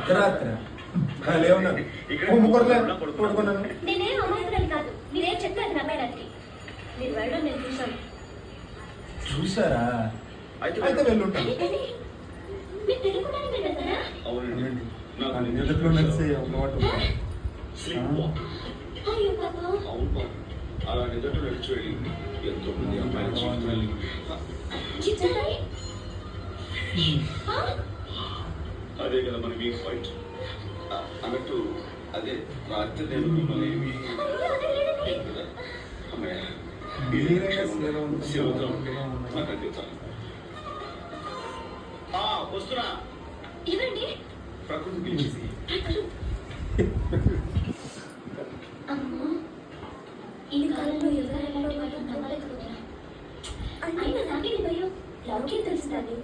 అర్ధరాత్రి లేవున్నా పడుకున్నాను. నేనేం అమాయకురాలు కాదు. మీరేం చెప్తే అది నమ్మేదానికి. మీరు వెళ్ళడం నేను చూశాను. చూసారా? అయితే వెళ్ళుంటాను. మీరు తెలుగులోనే వెళ్ళారా? అవునండి. నాకు నిజంలో నడిచే అలవాటు. అయ్యో పాపా. అవును పాప, అలా నిజంలో నడిచి వెళ్ళి ఎంతో మంది అమ్మాయిల జీవితాలు జీవితాలు అదే కదా మన వీక్ ఫైట్ అన్నట్టు. అదే రాత్రి నేను మిమ్మల్ని ఏమి కదా అమ్మాయి సేవతో మాట్లాడుతాను. వస్తున్నా. ఇవ్వండి. ప్రకృతి పిలిచింది. అమ్మా, ఈ కాలంలో ఎవరెవరో వాళ్ళు నమ్మలేకపోతున్నాం. అంటే నాకే భయం. లౌకి తెలుస్తుంది.